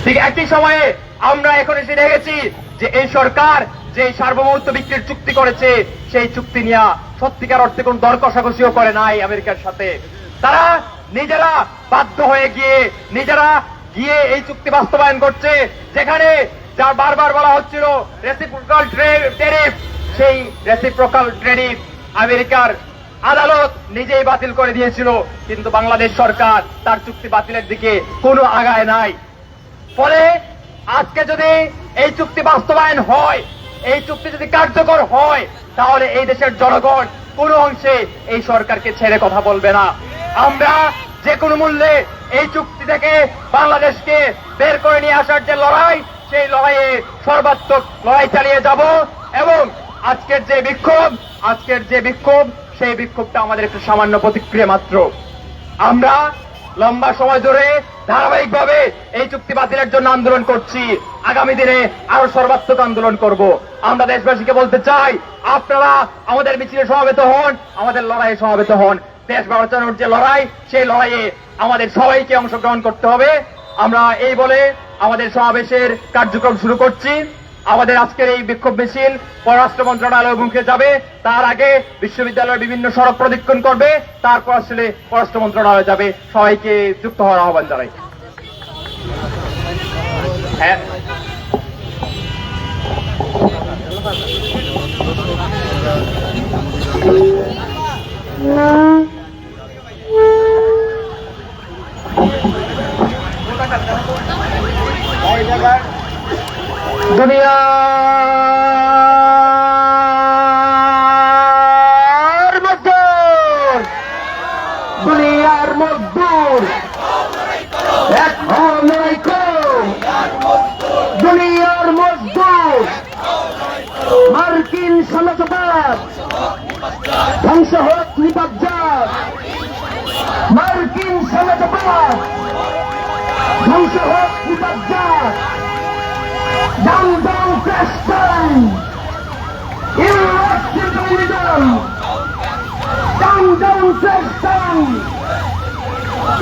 ঠিক একই সময়ে আমরা এখন এসে দেখেছি যে এই সরকার যে সার্বভৌমত্ব বিক্রির চুক্তি করেছে সেই চুক্তি নিয়ে সত্যিকার অর্থে কোন দর কষাকষিও করে নাই আমেরিকার সাথে। তারা নিজেরা বাধ্য হয়ে নিজেরা গিয়ে এই চুক্তি বাস্তবায়ন করছে, যেখানে যা বারবার বলা হচ্ছিল রেসিপ্রোকাল ট্যারিফ, সেই রেসিপ্রোকাল ট্যারিফ আমেরিকার আদালত নিজেই বাতিল করে দিয়েছিল, কিন্তু বাংলাদেশ সরকার তার চুক্তি বাতিলের দিকে কোনো আগায় নাই। ফলে আজকে যদি এই চুক্তি বাস্তবায়ন হয়, এই চুক্তি যদি কার্যকর হয়, তাহলে এই দেশের জনগণ কোনো অংশে এই সরকারকে ছেড়ে কথা বলবে না। আমরা যে কোনো মূল্যে এই চুক্তি থেকে বাংলাদেশকে বের করে নিয়ে আসার যে লড়াই, সেই লড়াইয়ে সর্বাত্মক লড়াই চালিয়ে যাব। এবং আজকের যে বিক্ষোভ সেই বিক্ষোভটা আমাদের একটু সামান্য প্রতিক্রিয়া মাত্র। আমরা লম্বা সময় ধরে ধারাবাহিকভাবে এই চুক্তি বাতিলের জন্য আন্দোলন করছি, আগামী দিনে আরো সর্বাত্মক আন্দোলন করব। আমরা দেশবাসীকে বলতে চাই, আপনারা আমাদের মিছিলে সমবেত হন, আমাদের লড়াইয়ে সমবেত হন। দেশ বাঁচানোর যে লড়াই, সেই লড়াইয়ে আমাদের সবাইকে অংশগ্রহণ করতে হবে। আমরা এই বলে আমাদের সমাবেশের কার্যক্রম শুরু করছি। আমাদের আজকের এই বিক্ষোভ মিছিল পররাষ্ট্র মন্ত্রণালয় অভিমুখে যাবে, তার আগে বিশ্ববিদ্যালয়ের বিভিন্ন সড়ক প্রদক্ষিণ করবে, তারপর আসলে পররাষ্ট্র মন্ত্রণালয় যাবে। সবাইকে যুক্ত হওয়ার আহ্বান জানাই। হ্যাঁ, দুনিয়ার মজদুর এক হও লড়াই করো, দুনিয়ার মজদুর মার্কিন সাম্রাজ্যবাদ ধ্বংস হোক নিপাত, মার্কিন সাম্রাজ্যবাদ ধ্বংস হোক নিপাত। Down, down, crash down. Illustralism. Down, down, crash down.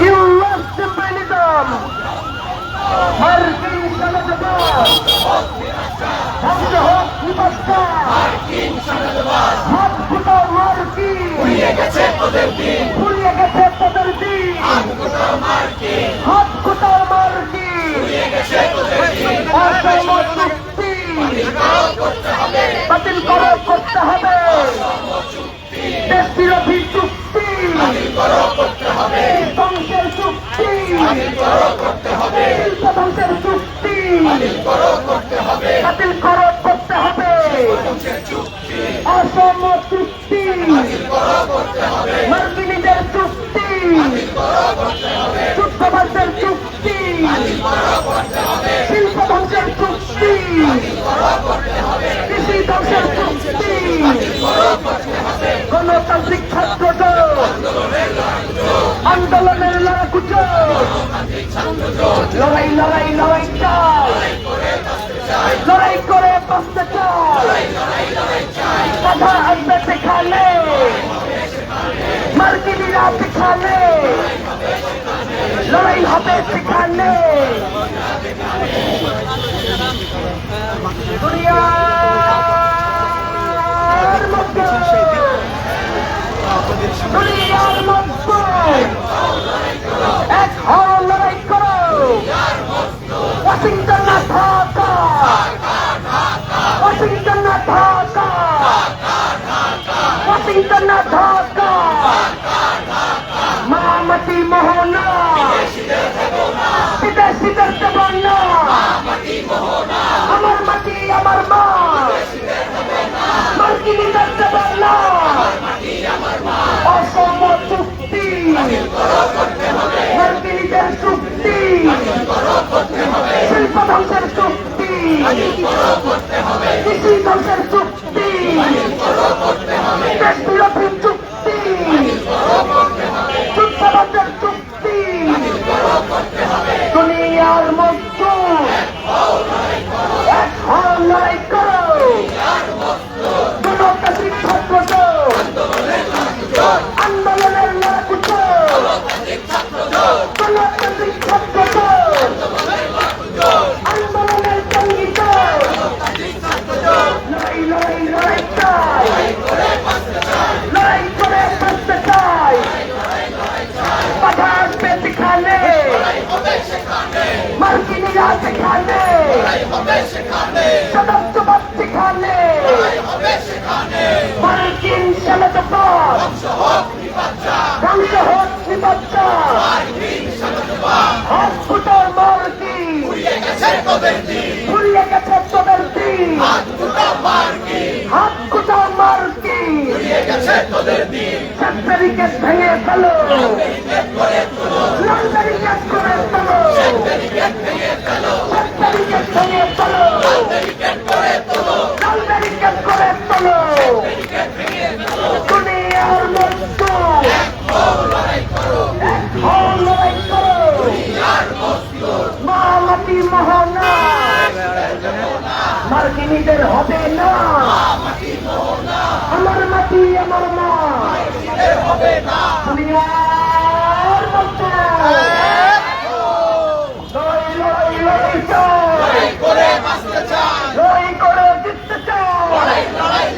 Illustralism. মার্কিন সাম্রাজ্যবাদ ধ্বংস হোক নিপাত। হাত ফুটাও মার্কিন, ফুরিয়ে গেছে তোদের দিন, হাত ফুটাও মার্কিন, অসম চুক্তি বাতিল করতে হবে, দেশ বিরোধী চুক্তি ধ্বংসের চুক্তি, শিল্প ধ্বংসের চুক্তি বাতিল করতে হবে, অসম চুক্তি মার্কিনীদের চুক্তি, যুদ্ধবাদের চুক্তি, শিল্প ধ্বংসের চুক্তি, কৃষি ধ্বংসের চুক্তি, গণতান্ত্রিক ছাত্র আন্দোলনের লড়াকু লড়াই লড়াই লড়াই চাই, লড়াই করে বাঁচতে চাই, কথা আসবে সেখানে, মার্কিনীরা সেখানে, লড়াই হবে সেখানে। দুনিয়ার মধ্যে এক হও লড়াই করো, ওয়াশিংটন না ঢাকা, ওয়াশিংটন না ঢাকা, ওয়াশিংটন না ঢাকা, মা মাটি মোহনা বিদেশিদের দেব না, আমার মাটি আমার মা মার্কিনীদের দেব না, অসম চুক্তি মার্কিনীদের চুক্তি, শিল্প ধ্বংসের চুক্তি, কৃষি ধ্বংসের চুক্তি, দেশ বিরোধী চুক্তি, যুদ্ধবাদের চুক্তি সেখানে সদস্যবাদ সেখানে মার্কিন সেনাদপ্তর ধ্বংস হোক নিবাচ্চা হাত ফুটার মার্কিন ফুরিয়ে গেছে তোদের দিন হাত ফুটার মার্কিন 7 ব্যারিকেড ভেঙে ফেলো লাল ব্যারিকেড করে ফেলো 7 ব্যারিকেড ভেঙে ফেলো লাল ব্যারিকেড করে ফেলো দুনিয়ার মজদুর এক হও লড়াই করো মা মাটি মোহনা মার্কিনীদের হবে না আমার মাটি আমার মা দুনিয়ার মজদুর লড়াই লড়াই লড়াই